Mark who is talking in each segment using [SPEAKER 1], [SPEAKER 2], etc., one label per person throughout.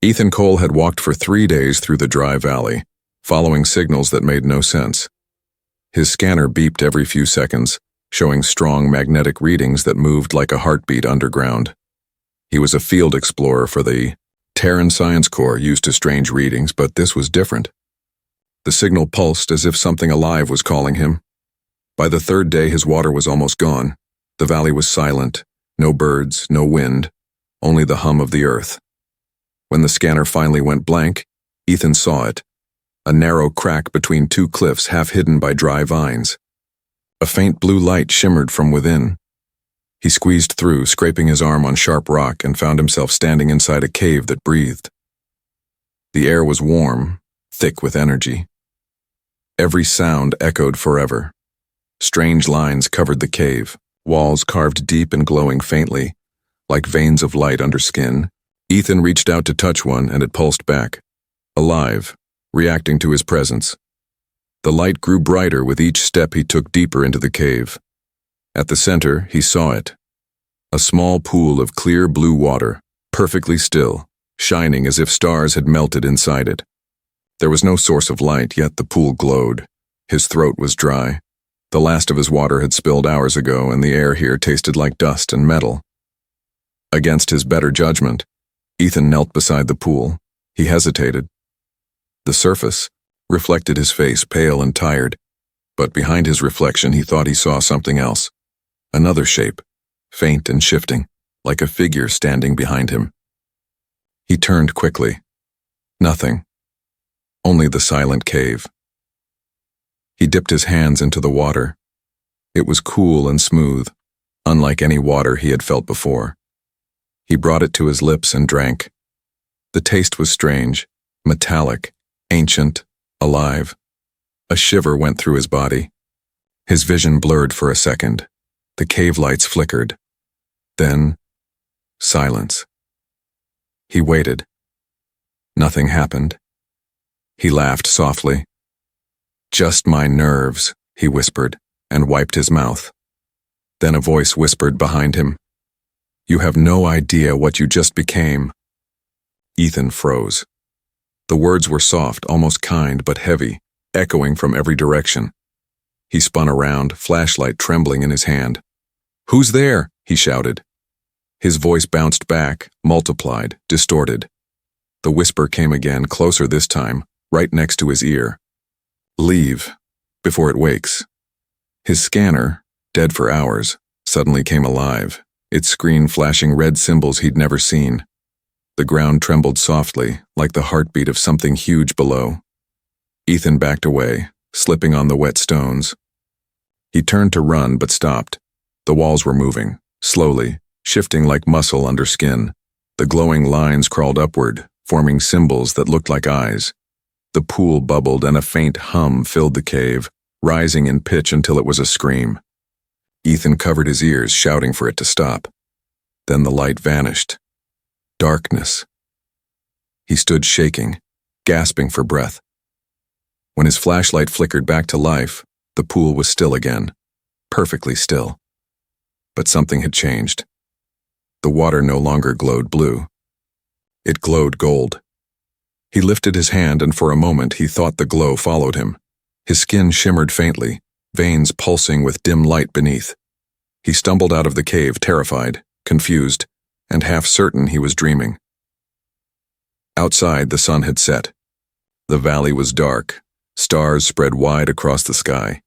[SPEAKER 1] Ethan Cole had walked for 3 days through the dry valley, following signals that made no sense. His scanner beeped every few seconds, showing strong magnetic readings that moved like a heartbeat underground. He was a field explorer for the Terran Science Corps, used to strange readings, but this was different. The signal pulsed as if something alive was calling him. By the 3rd day, his water was almost gone. The valley was silent, no birds, no wind, only the hum of the earth. When the scanner finally went blank, Ethan saw it, a narrow crack between 2 cliffs half hidden by dry vines. A faint blue light shimmered from within. He squeezed through, scraping his arm on sharp rock, and found himself standing inside a cave that breathed. The air was warm, thick with energy. Every sound echoed forever. Strange lines covered the cave, walls carved deep and glowing faintly, like veins of light under skin. Ethan reached out to touch one, and it pulsed back, alive, reacting to his presence. The light grew brighter with each step he took deeper into the cave. At the center, he saw it. A small pool of clear blue water, perfectly still, shining as if stars had melted inside it. There was no source of light, yet the pool glowed. His throat was dry. The last of his water had spilled hours ago, and the air here tasted like dust and metal. Against his better judgment, Ethan knelt beside the pool. He hesitated. The surface reflected his face, pale and tired, but behind his reflection he thought he saw something else. Another shape, faint and shifting, like a figure standing behind him. He turned quickly. Nothing. Only the silent cave. He dipped his hands into the water. It was cool and smooth, unlike any water he had felt before. He brought it to his lips and drank. The taste was strange, metallic, ancient, alive. A shiver went through his body. His vision blurred for a second. The cave lights flickered. Then, silence. He waited. Nothing happened. He laughed softly. "Just my nerves," he whispered, and wiped his mouth. Then a voice whispered behind him, "You have no idea what you just became." Ethan froze. The words were soft, almost kind, but heavy, echoing from every direction. He spun around, flashlight trembling in his hand. "Who's there?" he shouted. His voice bounced back, multiplied, distorted. The whisper came again, closer this time, right next to his ear. "Leave, before it wakes." His scanner, dead for hours, suddenly came alive, its screen flashing red symbols he'd never seen. The ground trembled softly, like the heartbeat of something huge below. Ethan backed away, slipping on the wet stones. He turned to run, but stopped. The walls were moving, slowly, shifting like muscle under skin. The glowing lines crawled upward, forming symbols that looked like eyes. The pool bubbled and a faint hum filled the cave, rising in pitch until it was a scream. Ethan covered his ears, shouting for it to stop. Then the light vanished. Darkness. He stood shaking, gasping for breath. When his flashlight flickered back to life, the pool was still again, perfectly still. But something had changed. The water no longer glowed blue. It glowed gold. He lifted his hand, and for a moment he thought the glow followed him. His skin shimmered faintly, veins pulsing with dim light beneath. He stumbled out of the cave, terrified, confused, and half certain he was dreaming. Outside, the sun had set. The valley was dark. Stars spread wide across the sky.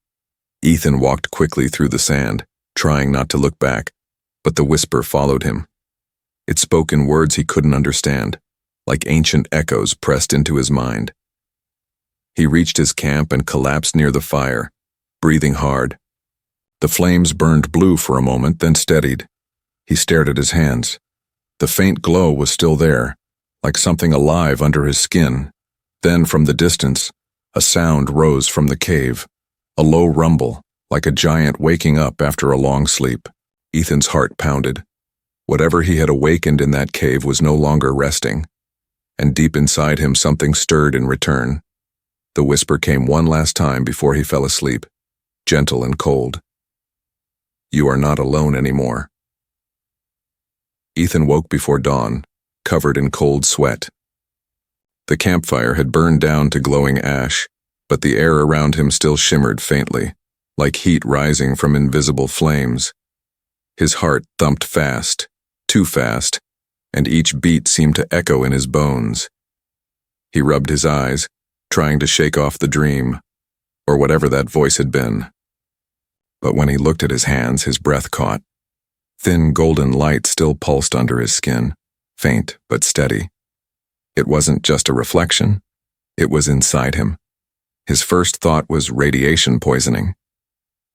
[SPEAKER 1] Ethan walked quickly through the sand, trying not to look back, but the whisper followed him. It spoke in words he couldn't understand, like ancient echoes pressed into his mind. He reached his camp and collapsed near the fire, breathing hard. The flames burned blue for a moment, then steadied. He stared at his hands. The faint glow was still there, like something alive under his skin. Then, from the distance, a sound rose from the cave, a low rumble, like a giant waking up after a long sleep. Ethan's heart pounded. Whatever he had awakened in that cave was no longer resting, and deep inside him something stirred in return. The whisper came one last time before he fell asleep, gentle and cold. "You are not alone anymore." Ethan woke before dawn, covered in cold sweat. The campfire had burned down to glowing ash, but the air around him still shimmered faintly, like heat rising from invisible flames. His heart thumped fast, too fast, and each beat seemed to echo in his bones. He rubbed his eyes, trying to shake off the dream, or whatever that voice had been. But when he looked at his hands, his breath caught. Thin golden light still pulsed under his skin, faint but steady. It wasn't just a reflection, it was inside him. His first thought was radiation poisoning.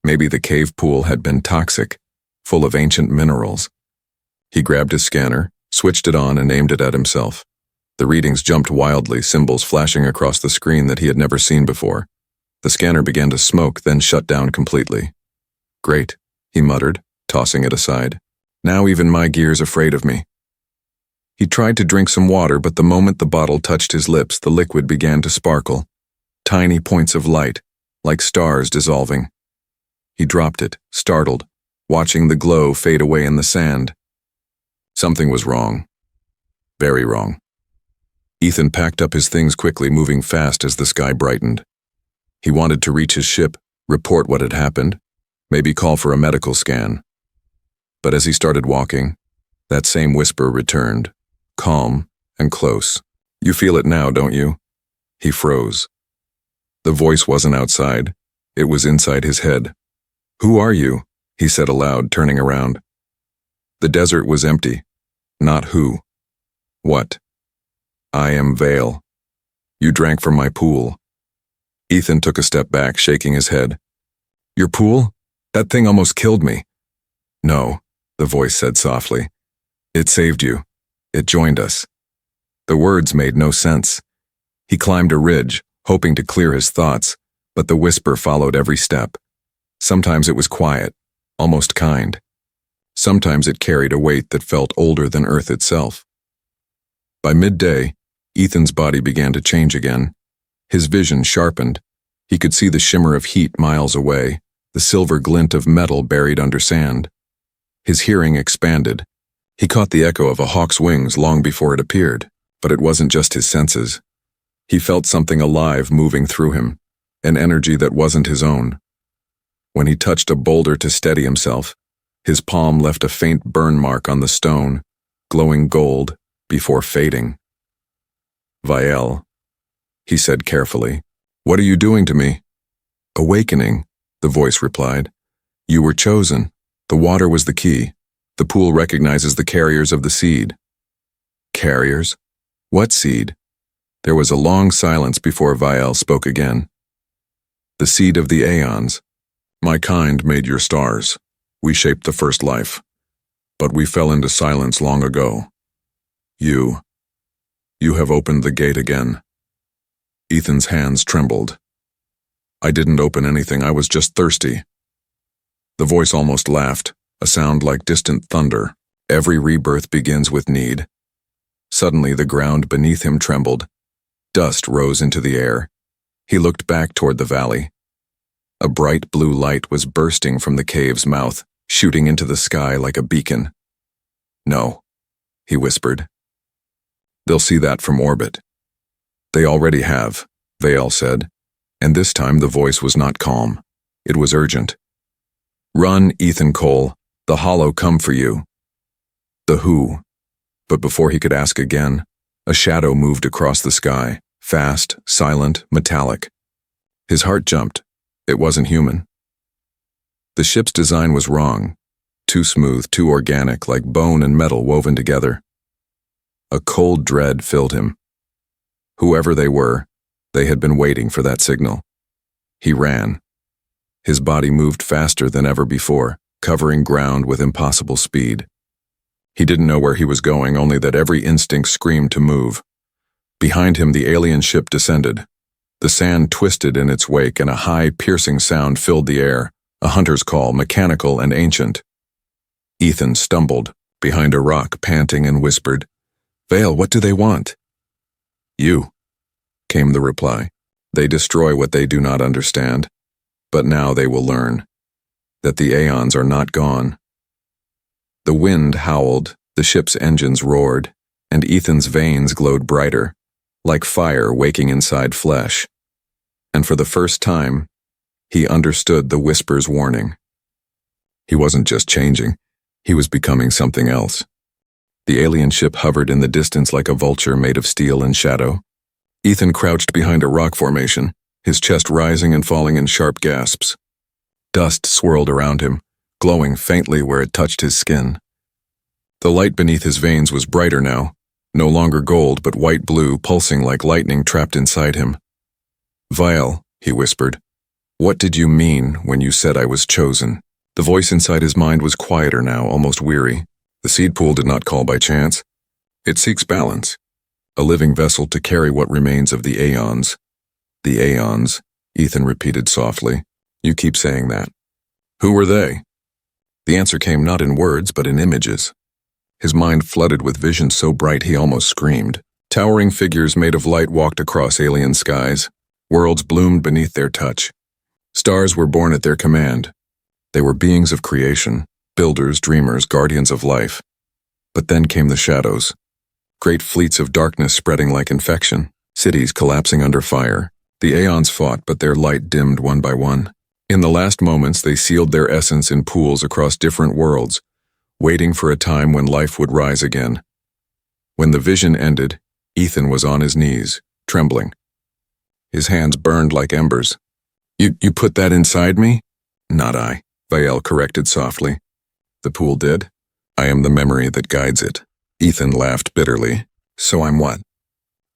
[SPEAKER 1] Maybe the cave pool had been toxic, full of ancient minerals. He grabbed his scanner, switched it on, and aimed it at himself. The readings jumped wildly, symbols flashing across the screen that he had never seen before. The scanner began to smoke, then shut down completely. "Great," he muttered, tossing it aside. "Now even my gear's afraid of me." He tried to drink some water, but the moment the bottle touched his lips, the liquid began to sparkle. Tiny points of light, like stars dissolving. He dropped it, startled, watching the glow fade away in the sand. Something was wrong. Very wrong. Ethan packed up his things quickly, moving fast as the sky brightened. He wanted to reach his ship, report what had happened, maybe call for a medical scan. But as he started walking, that same whisper returned, calm and close. "You feel it now, don't you?" He froze. The voice wasn't outside, it was inside his head. "Who are you?" he said aloud, turning around. The desert was empty. Not who. What? "I am Vale. You drank from my pool." Ethan took a step back, shaking his head. "Your pool? That thing almost killed me." "No," the voice said softly. "It saved you. It joined us." The words made no sense. He climbed a ridge, hoping to clear his thoughts, but the whisper followed every step. Sometimes it was quiet, almost kind. Sometimes it carried a weight that felt older than Earth itself. By midday, Ethan's body began to change again. His vision sharpened. He could see the shimmer of heat miles away, the silver glint of metal buried under sand. His hearing expanded. He caught the echo of a hawk's wings long before it appeared, but it wasn't just his senses. He felt something alive moving through him, an energy that wasn't his own. When he touched a boulder to steady himself, his palm left a faint burn mark on the stone, glowing gold, before fading. "Vael," he said carefully, "what are you doing to me?" "Awakening," the voice replied. "You were chosen. The water was the key. The pool recognizes the carriers of the seed." "Carriers? What seed?" There was a long silence before Vael spoke again. "The seed of the aeons. My kind made your stars. We shaped the first life. But we fell into silence long ago. You have opened the gate again." Ethan's hands trembled. "I didn't open anything, I was just thirsty." The voice almost laughed, a sound like distant thunder. "Every rebirth begins with need." Suddenly the ground beneath him trembled. Dust rose into the air. He looked back toward the valley. A bright blue light was bursting from the cave's mouth, shooting into the sky like a beacon. "No," he whispered. "They'll see that from orbit." "They already have," Vael said, and this time the voice was not calm. It was urgent. "Run, Ethan Cole. The Hollow come for you." The who? But before he could ask again, a shadow moved across the sky, fast, silent, metallic. His heart jumped. It wasn't human. The ship's design was wrong. Too smooth, too organic, like bone and metal woven together. A cold dread filled him. Whoever they were, they had been waiting for that signal. He ran. His body moved faster than ever before, covering ground with impossible speed. He didn't know where he was going, only that every instinct screamed to move. Behind him, the alien ship descended. The sand twisted in its wake, and a high, piercing sound filled the air, a hunter's call, mechanical and ancient. Ethan stumbled behind a rock, panting, and whispered, "Vael, what do they want?" "You," came the reply. "They destroy what they do not understand, but now they will learn that the aeons are not gone." The wind howled, the ship's engines roared, and Ethan's veins glowed brighter, like fire waking inside flesh. And for the first time, he understood the whisper's warning. He wasn't just changing, he was becoming something else. The alien ship hovered in the distance like a vulture made of steel and shadow. Ethan crouched behind a rock formation, his chest rising and falling in sharp gasps. Dust swirled around him, glowing faintly where it touched his skin. The light beneath his veins was brighter now, no longer gold but white-blue, pulsing like lightning trapped inside him. "Vial," he whispered, "what did you mean when you said I was chosen?" The voice inside his mind was quieter now, almost weary. The seed pool did not call by chance. It seeks balance, a living vessel to carry what remains of the aeons. The aeons, Ethan repeated softly. You keep saying that. Who were they? The answer came not in words, but in images. His mind flooded with vision so bright he almost screamed. Towering figures made of light walked across alien skies. Worlds bloomed beneath their touch. Stars were born at their command. They were beings of creation, builders, dreamers, guardians of life. But then came the shadows. Great fleets of darkness spreading like infection, cities collapsing under fire. The aeons fought, but their light dimmed one by one. In the last moments, they sealed their essence in pools across different worlds, waiting for a time when life would rise again. When the vision ended, Ethan was on his knees, trembling. His hands burned like embers. You put that inside me? Not I, Vial corrected softly. The pool did. I am the memory that guides it. Ethan laughed bitterly. So I'm what?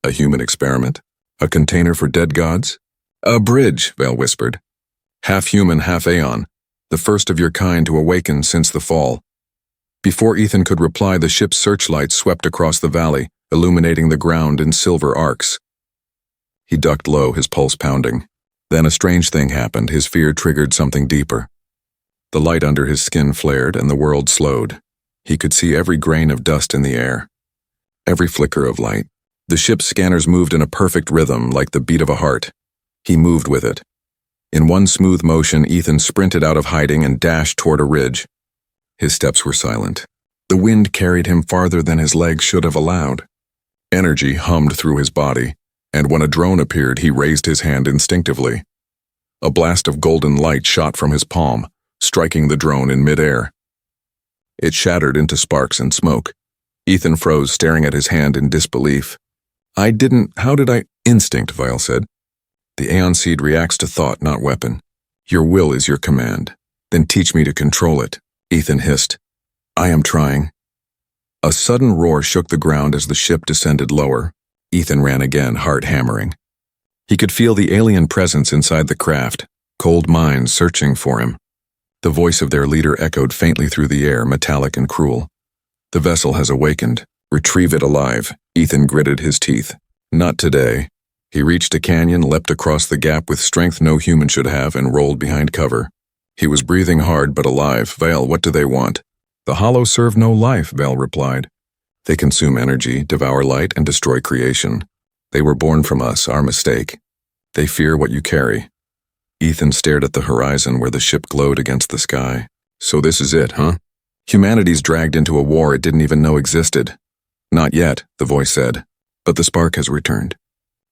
[SPEAKER 1] A human experiment? A container for dead gods? A bridge, Vial whispered. Half human, half aeon, the first of your kind to awaken since the fall. Before Ethan could reply, the ship's searchlight swept across the valley, illuminating the ground in silver arcs. He ducked low, his pulse pounding. Then a strange thing happened. His fear triggered something deeper. The light under his skin flared and the world slowed. He could see every grain of dust in the air, every flicker of light. The ship's scanners moved in a perfect rhythm, like the beat of a heart. He moved with it. In one smooth motion, Ethan sprinted out of hiding and dashed toward a ridge. His steps were silent. The wind carried him farther than his legs should have allowed. Energy hummed through his body, and when a drone appeared, he raised his hand instinctively. A blast of golden light shot from his palm, striking the drone in midair. It shattered into sparks and smoke. Ethan froze, staring at his hand in disbelief. How did I? Instinct, Vial said. The Aeon Seed reacts to thought, not weapon. Your will is your command. Then teach me to control it, Ethan hissed. I am trying. A sudden roar shook the ground as the ship descended lower. Ethan ran again, heart hammering. He could feel the alien presence inside the craft, cold minds searching for him. The voice of their leader echoed faintly through the air, metallic and cruel. The vessel has awakened. Retrieve it alive. Ethan gritted his teeth. Not today. He reached a canyon, leapt across the gap with strength no human should have, and rolled behind cover. He was breathing hard but alive. Vial, what do they want? The Hollow serve no life, Vial replied. They consume energy, devour light, and destroy creation. They were born from us, our mistake. They fear what you carry. Ethan stared at the horizon where the ship glowed against the sky. So this is it, huh? Humanity's dragged into a war it didn't even know existed. Not yet, the voice said, but the spark has returned.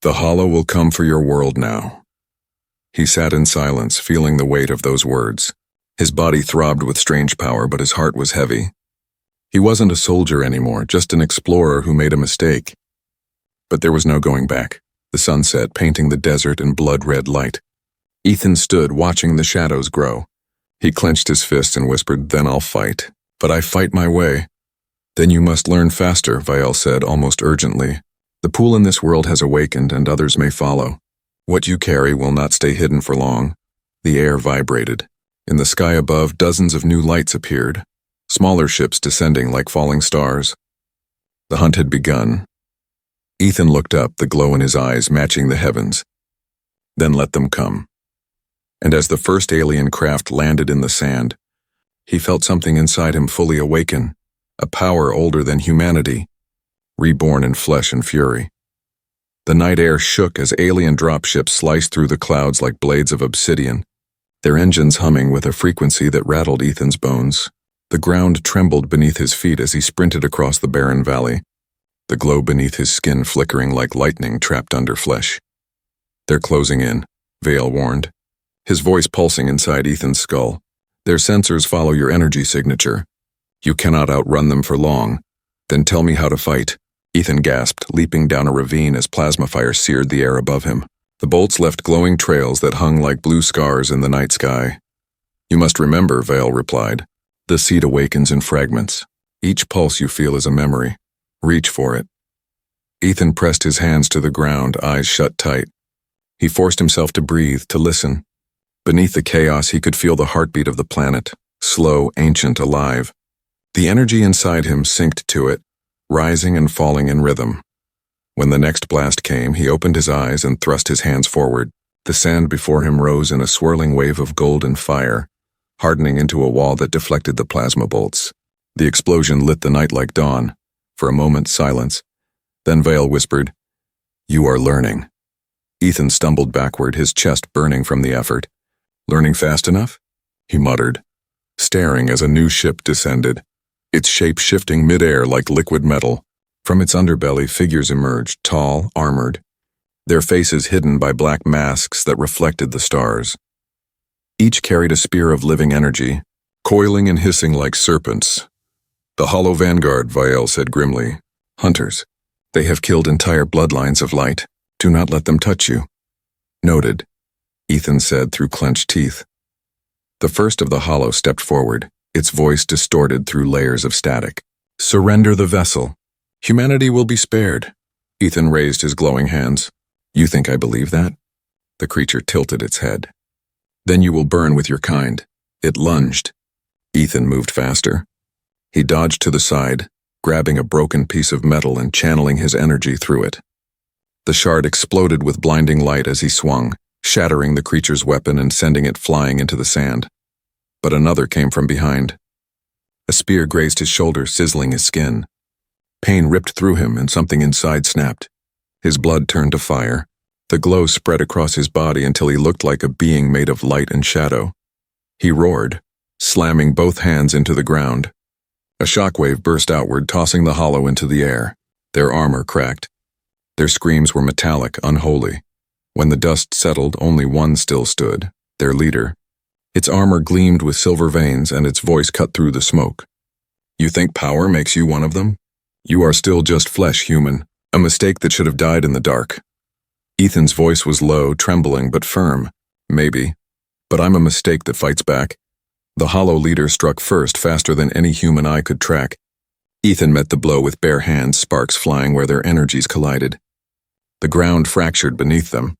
[SPEAKER 1] The Hollow will come for your world now. He sat in silence, feeling the weight of those words. His body throbbed with strange power, but his heart was heavy. He wasn't a soldier anymore, just an explorer who made a mistake. But there was no going back. The sun set, painting the desert in blood-red light. Ethan stood, watching the shadows grow. He clenched his fist and whispered, Then I'll fight. But I fight my way. Then you must learn faster, Vial said, almost urgently. The pool in this world has awakened, and others may follow. What you carry will not stay hidden for long. The air vibrated. In the sky above, dozens of new lights appeared, smaller ships descending like falling stars. The hunt had begun. Ethan looked up, the glow in his eyes matching the heavens. Then let them come. And as the first alien craft landed in the sand, he felt something inside him fully awaken, a power older than humanity, reborn in flesh and fury. The night air shook as alien dropships sliced through the clouds like blades of obsidian, their engines humming with a frequency that rattled Ethan's bones. The ground trembled beneath his feet as he sprinted across the barren valley. the glow beneath his skin flickering like lightning trapped under flesh. "They're closing in," Vale warned, his voice pulsing inside Ethan's skull. "Their sensors follow your energy signature. You cannot outrun them for long. Then tell me how to fight." Ethan gasped, leaping down a ravine as plasma fire seared the air above him. The bolts left glowing trails that hung like blue scars in the night sky. "You must remember," Vale replied. "The seed awakens in fragments. Each pulse you feel is a memory. Reach for it." Ethan pressed his hands to the ground, eyes shut tight. He forced himself to breathe, to listen. Beneath the chaos, he could feel the heartbeat of the planet, slow, ancient, alive. The energy inside him synced to it, rising and falling in rhythm. When the next blast came, he opened his eyes and thrust his hands forward. The sand before him rose in a swirling wave of golden fire, hardening into a wall that deflected the plasma bolts. The explosion lit the night like dawn. For a moment, silence. Then Vale whispered, "You are learning." Ethan stumbled backward, his chest burning from the effort. "Learning fast enough?" he muttered, staring as a new ship descended, its shape shifting midair like liquid metal. From its underbelly, figures emerged, tall, armored, their faces hidden by black masks that reflected the stars. Each carried a spear of living energy, coiling and hissing like serpents. "The Hollow Vanguard," Vale said grimly. "Hunters. They have killed entire bloodlines of light. Do not let them touch you." "Noted," Ethan said through clenched teeth. The first of the Hollow stepped forward, its voice distorted through layers of static. "Surrender the vessel. Humanity will be spared." Ethan raised his glowing hands. "You think I believe that?" The creature tilted its head. "Then you will burn with your kind." It lunged. Ethan moved faster. He dodged to the side, grabbing a broken piece of metal and channeling his energy through it. The shard exploded with blinding light as he swung, shattering the creature's weapon and sending it flying into the sand. But another came from behind. A spear grazed his shoulder, sizzling his skin. Pain ripped through him and something inside snapped. His blood turned to fire. The glow spread across his body until he looked like a being made of light and shadow. He roared, slamming both hands into the ground. A shockwave burst outward, tossing the Hollow into the air. Their armor cracked. Their screams were metallic, unholy. When the dust settled, only one still stood, their leader. Its armor gleamed with silver veins and its voice cut through the smoke. "You think power makes you one of them? You are still just flesh, human, a mistake that should have died in the dark." Ethan's voice was low, trembling, but firm. "Maybe. But I'm a mistake that fights back." The Hollow leader struck first, faster than any human eye could track. Ethan met the blow with bare hands, sparks flying where their energies collided. The ground fractured beneath them.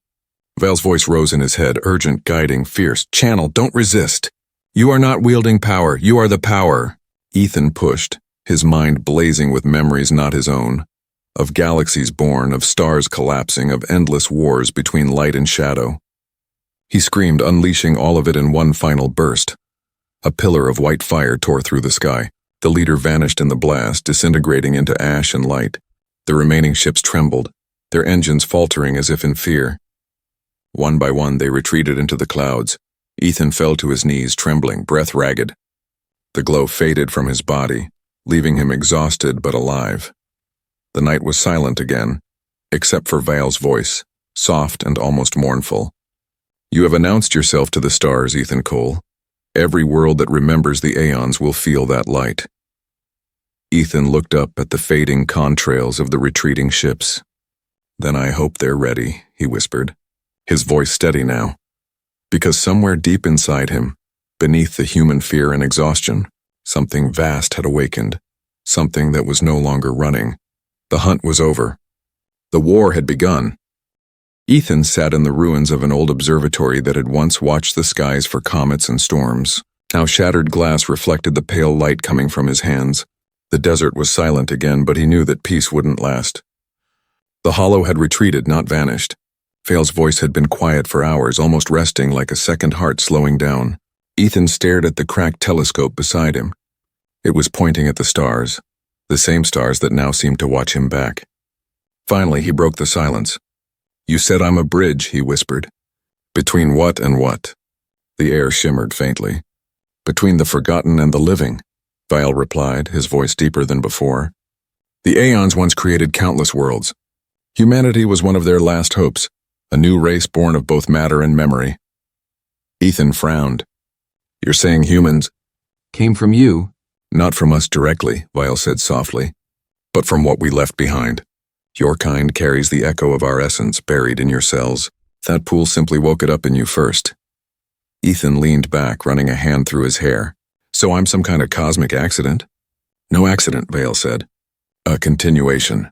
[SPEAKER 1] Vale's voice rose in his head, urgent, guiding, fierce. "Channel, don't resist. You are not wielding power, you are the power." Ethan pushed, his mind blazing with memories not his own, of galaxies born, of stars collapsing, of endless wars between light and shadow. He screamed, unleashing all of it in one final burst. A pillar of white fire tore through the sky. The leader vanished in the blast, disintegrating into ash and light. The remaining ships trembled, their engines faltering as if in fear. One by one, they retreated into the clouds. Ethan fell to his knees, trembling, breath ragged. The glow faded from his body, leaving him exhausted but alive. The night was silent again, except for Vale's voice, soft and almost mournful. "You have announced yourself to the stars, Ethan Cole. Every world that remembers the aeons will feel that light." Ethan looked up at the fading contrails of the retreating ships. "Then I hope they're ready," he whispered, his voice steady now. Because somewhere deep inside him, beneath the human fear and exhaustion, something vast had awakened, something that was no longer running. The hunt was over. The war had begun. Ethan sat in the ruins of an old observatory that had once watched the skies for comets and storms. Now shattered glass reflected the pale light coming from his hands. The desert was silent again, but he knew that peace wouldn't last. The Hollow had retreated, not vanished. Vale's voice had been quiet for hours, almost resting like a second heart slowing down. Ethan stared at the cracked telescope beside him. It was pointing at the stars, the same stars that now seemed to watch him back. Finally, he broke the silence. "You said I'm a bridge," he whispered. "Between what and what?" The air shimmered faintly. "Between the forgotten and the living," Vale replied, his voice deeper than before. The Aeons once created countless worlds. Humanity was one of their last hopes, a new race born of both matter and memory. Ethan frowned. You're saying humans
[SPEAKER 2] Came from you?
[SPEAKER 1] Not from us directly, Vile said softly, but from what we left behind. Your kind carries the echo of our essence buried in your cells. That pool simply woke it up in you first. Ethan leaned back, running a hand through his hair. So I'm some kind of cosmic accident? No accident, Vale said. A continuation.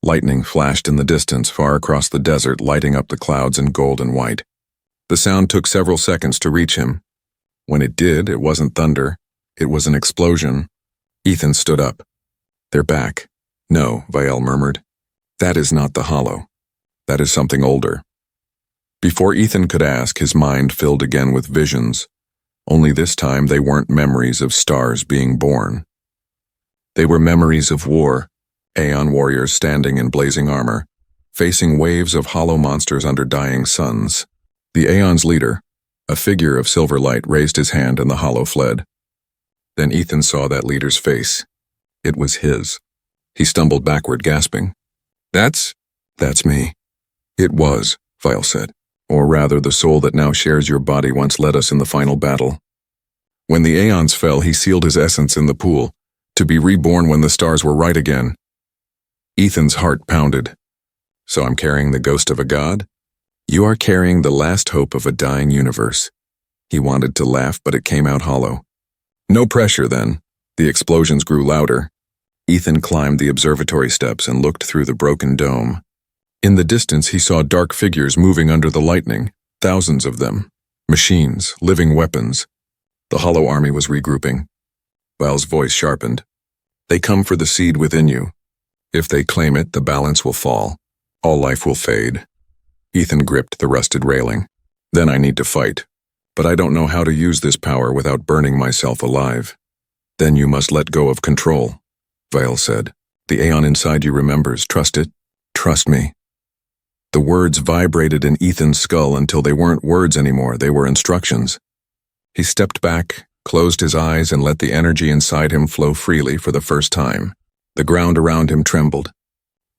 [SPEAKER 1] Lightning flashed in the distance, far across the desert, lighting up the clouds in gold and white. The sound took several seconds to reach him. When it did, it wasn't thunder. It was an explosion. Ethan stood up. They're back. No, Vale murmured. That is not the hollow. That is something older. Before Ethan could ask, his mind filled again with visions. Only this time they weren't memories of stars being born. They were memories of war, Aeon warriors standing in blazing armor, facing waves of hollow monsters under dying suns. The Aeon's leader, a figure of silver light, raised his hand and the hollow fled. Then Ethan saw that leader's face. It was his. He stumbled backward, gasping. That's me. It was, Vile said. Or rather, the soul that now shares your body once led us in the final battle. When the Aeons fell, he sealed his essence in the pool, to be reborn when the stars were right again. Ethan's heart pounded. So I'm carrying the ghost of a god? You are carrying the last hope of a dying universe. He wanted to laugh, but it came out hollow. No pressure, then. The explosions grew louder. Ethan climbed the observatory steps and looked through the broken dome. In the distance, he saw dark figures moving under the lightning, thousands of them. Machines, living weapons. The hollow army was regrouping. Val's voice sharpened. They come for the seed within you. If they claim it, the balance will fall. All life will fade. Ethan gripped the rusted railing. Then I need to fight. But I don't know how to use this power without burning myself alive. Then you must let go of control, Vale said. The Aeon inside you remembers. Trust it. Trust me. The words vibrated in Ethan's skull until they weren't words anymore, they were instructions. He stepped back, closed his eyes, and let the energy inside him flow freely for the first time. The ground around him trembled.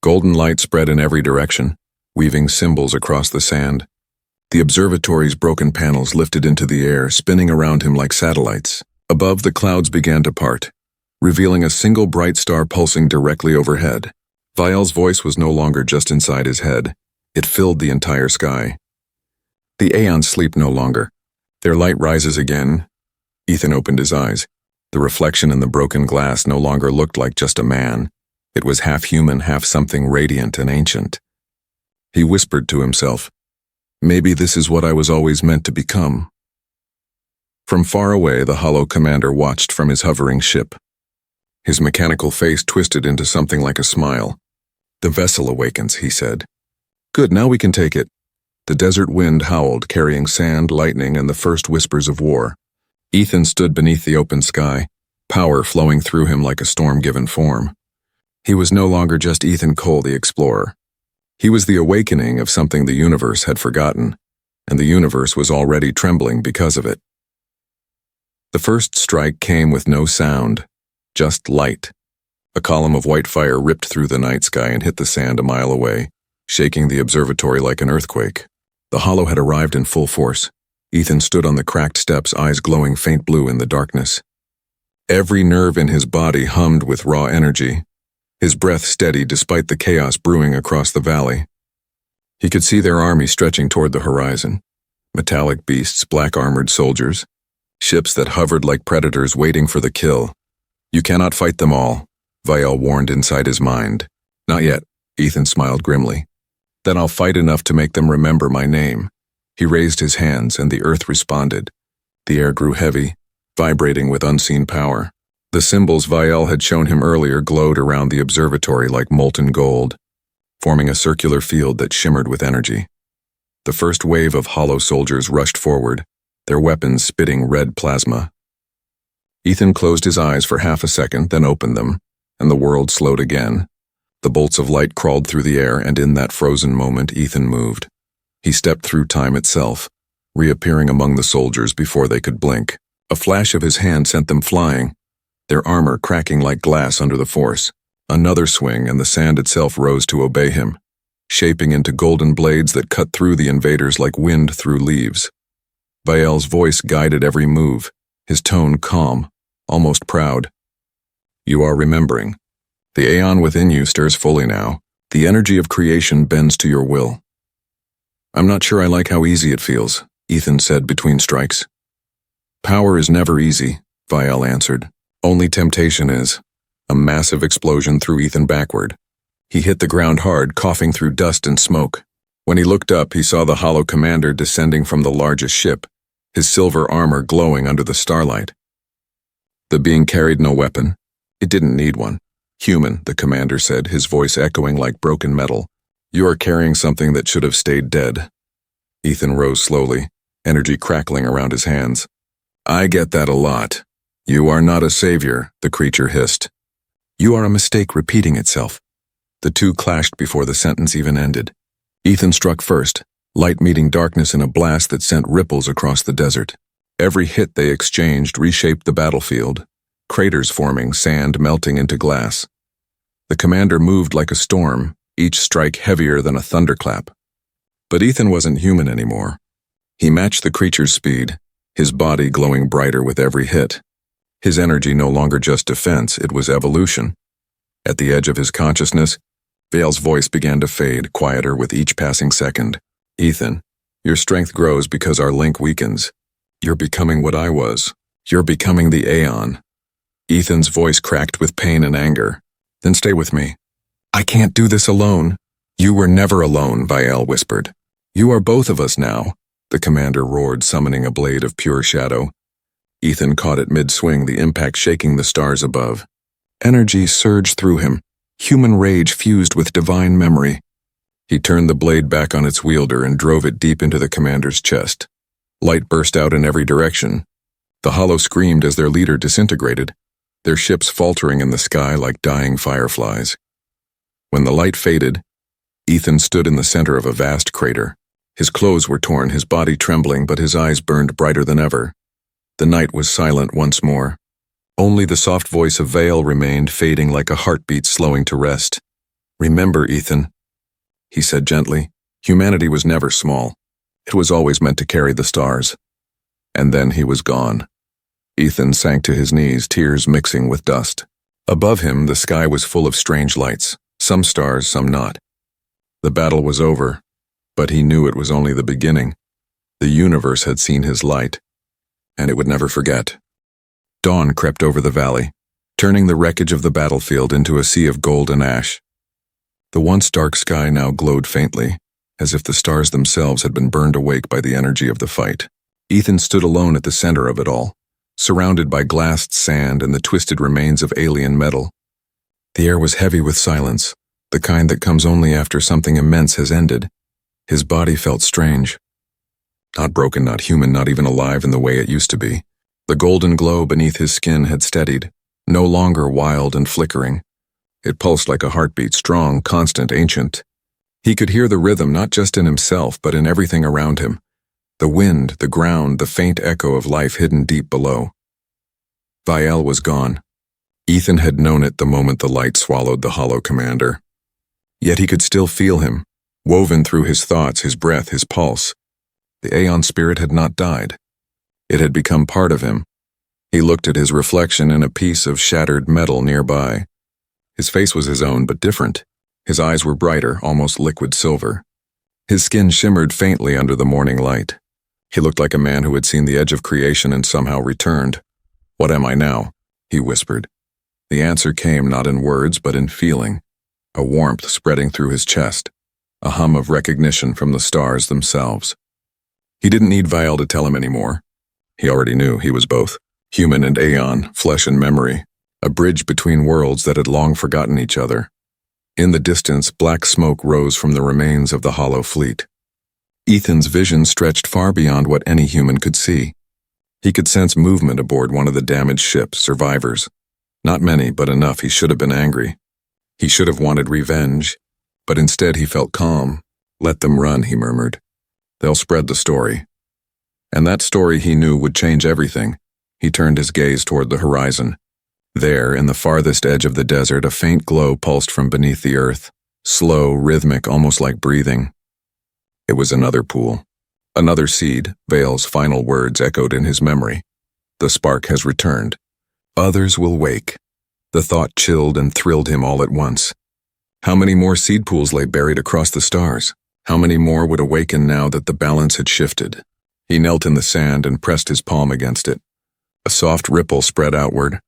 [SPEAKER 1] Golden light spread in every direction, weaving symbols across the sand. The observatory's broken panels lifted into the air, spinning around him like satellites. Above, the clouds began to part, revealing a single bright star pulsing directly overhead. Vile's voice was no longer just inside his head. It filled the entire sky. The Aeons sleep no longer. Their light rises again. Ethan opened his eyes. The reflection in the broken glass no longer looked like just a man. It was half human, half something radiant and ancient. He whispered to himself, maybe this is what I was always meant to become. From far away, the hollow commander watched from his hovering ship. His mechanical face twisted into something like a smile. The vessel awakens, he said. Good, now we can take it. The desert wind howled, carrying sand, lightning, and the first whispers of war. Ethan stood beneath the open sky, power flowing through him like a storm given form. He was no longer just Ethan Cole, the explorer. He was the awakening of something the universe had forgotten, and the universe was already trembling because of it. The first strike came with no sound, just light. A column of white fire ripped through the night sky and hit the sand a mile away, shaking the observatory like an earthquake. The hollow had arrived in full force. Ethan stood on the cracked steps, eyes glowing faint blue in the darkness. Every nerve in his body hummed with raw energy, his breath steady despite the chaos brewing across the valley. He could see their army stretching toward the horizon. Metallic beasts, black-armored soldiers, ships that hovered like predators waiting for the kill. You cannot fight them all, Vile warned inside his mind. Not yet, Ethan smiled grimly. Then I'll fight enough to make them remember my name. He raised his hands, and the earth responded. The air grew heavy, vibrating with unseen power. The symbols Vile had shown him earlier glowed around the observatory like molten gold, forming a circular field that shimmered with energy. The first wave of hollow soldiers rushed forward, their weapons spitting red plasma. Ethan closed his eyes for half a second, then opened them, and the world slowed again. The bolts of light crawled through the air, and in that frozen moment, Ethan moved. He stepped through time itself, reappearing among the soldiers before they could blink. A flash of his hand sent them flying, their armor cracking like glass under the force. Another swing, and the sand itself rose to obey him, shaping into golden blades that cut through the invaders like wind through leaves. Vael's voice guided every move, his tone calm, almost proud. You are remembering. The aeon within you stirs fully now. The energy of creation bends to your will. I'm not sure I like how easy it feels, Ethan said between strikes. Power is never easy, Vael answered. Only temptation is. A massive explosion threw Ethan backward. He hit the ground hard, coughing through dust and smoke. When he looked up, he saw the hollow commander descending from the largest ship, his silver armor glowing under the starlight. The being carried no weapon. It didn't need one. Human, the commander said, his voice echoing like broken metal. You are carrying something that should have stayed dead. Ethan rose slowly, energy crackling around his hands. I get that a lot. You are not a savior, the creature hissed. You are a mistake repeating itself. The two clashed before the sentence even ended. Ethan struck first, light meeting darkness in a blast that sent ripples across the desert. Every hit they exchanged reshaped the battlefield, craters forming, sand melting into glass. The commander moved like a storm, each strike heavier than a thunderclap. But Ethan wasn't human anymore. He matched the creature's speed, his body glowing brighter with every hit. His energy no longer just defense, it was evolution. At the edge of his consciousness, Vael's voice began to fade, quieter with each passing second. Ethan, your strength grows because our link weakens. You're becoming what I was. You're becoming the Aeon. Ethan's voice cracked with pain and anger. Then stay with me. I can't do this alone. You were never alone, Vael whispered. You are both of us now, the commander roared, summoning a blade of pure shadow. Ethan caught it mid-swing, the impact shaking the stars above. Energy surged through him, human rage fused with divine memory. He turned the blade back on its wielder and drove it deep into the commander's chest. Light burst out in every direction. The hollow screamed as their leader disintegrated, their ships faltering in the sky like dying fireflies. When the light faded, Ethan stood in the center of a vast crater. His clothes were torn, his body trembling, but his eyes burned brighter than ever. The night was silent once more. Only the soft voice of Vael remained, fading like a heartbeat slowing to rest. Remember, Ethan, he said gently, humanity was never small. It was always meant to carry the stars. And then he was gone. Ethan sank to his knees, tears mixing with dust. Above him, the sky was full of strange lights, some stars, some not. The battle was over, but he knew it was only the beginning. The universe had seen his light, and it would never forget. Dawn crept over the valley, turning the wreckage of the battlefield into a sea of gold and ash. The once dark sky now glowed faintly, as if the stars themselves had been burned awake by the energy of the fight. Ethan stood alone at the center of it all, surrounded by glassed sand and the twisted remains of alien metal. The air was heavy with silence, the kind that comes only after something immense has ended. His body felt strange. Not broken, not human, not even alive in the way it used to be. The golden glow beneath his skin had steadied, no longer wild and flickering. It pulsed like a heartbeat, strong, constant, ancient. He could hear the rhythm not just in himself, but in everything around him. The wind, the ground, the faint echo of life hidden deep below. Vael was gone. Ethan had known it the moment the light swallowed the hollow commander. Yet he could still feel him, woven through his thoughts, his breath, his pulse. The Aeon spirit had not died. It had become part of him. He looked at his reflection in a piece of shattered metal nearby. His face was his own, but different. His eyes were brighter, almost liquid silver. His skin shimmered faintly under the morning light. He looked like a man who had seen the edge of creation and somehow returned. What am I now? He whispered. The answer came not in words, but in feeling, a warmth spreading through his chest, a hum of recognition from the stars themselves. He didn't need Vael to tell him anymore. He already knew he was both, human and Aeon, flesh and memory, a bridge between worlds that had long forgotten each other. In the distance, black smoke rose from the remains of the hollow fleet. Ethan's vision stretched far beyond what any human could see. He could sense movement aboard one of the damaged ships, survivors. Not many, but enough. He should have been angry. He should have wanted revenge, but instead he felt calm. Let them run, he murmured. They'll spread the story. And that story he knew would change everything. He turned his gaze toward the horizon. There, in the farthest edge of the desert, a faint glow pulsed from beneath the earth, slow, rhythmic, almost like breathing. It was another pool. Another seed. Vale's final words echoed in his memory. The spark has returned. Others will wake. The thought chilled and thrilled him all at once. How many more seed pools lay buried across the stars? How many more would awaken now that the balance had shifted? He knelt in the sand and pressed his palm against it. A soft ripple spread outward,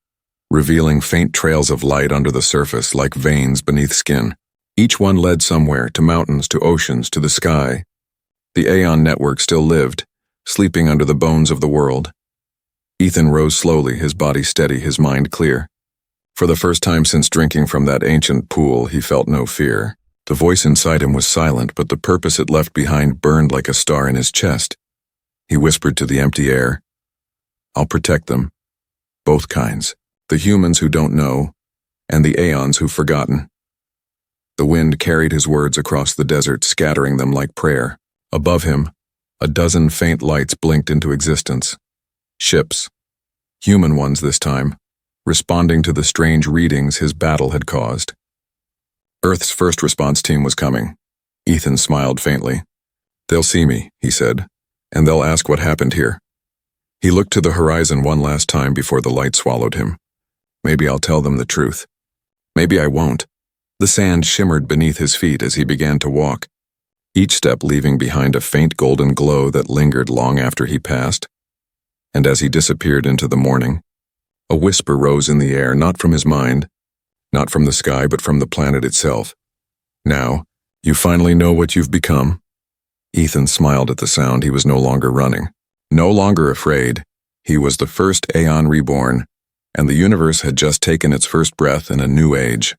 [SPEAKER 1] revealing faint trails of light under the surface like veins beneath skin. Each one led somewhere, to mountains, to oceans, to the sky. The Aeon network still lived, sleeping under the bones of the world. Ethan rose slowly, his body steady, his mind clear. For the first time since drinking from that ancient pool, he felt no fear. The voice inside him was silent, but the purpose it left behind burned like a star in his chest. He whispered to the empty air, "I'll protect them. Both kinds. The humans who don't know, and the Aeons who've forgotten." The wind carried his words across the desert, scattering them like prayer. Above him, a dozen faint lights blinked into existence. Ships. Human ones this time, responding to the strange readings his battle had caused. Earth's first response team was coming. Ethan smiled faintly. "They'll see me," he said, "and they'll ask what happened here." He looked to the horizon one last time before the light swallowed him. Maybe I'll tell them the truth. Maybe I won't. The sand shimmered beneath his feet as he began to walk, each step leaving behind a faint golden glow that lingered long after he passed. And as he disappeared into the morning, a whisper rose in the air, not from his mind, not from the sky, but from the planet itself. "Now, you finally know what you've become?" Ethan smiled at the sound. He was no longer running, no longer afraid. He was the first Aeon reborn, and the universe had just taken its first breath in a new age.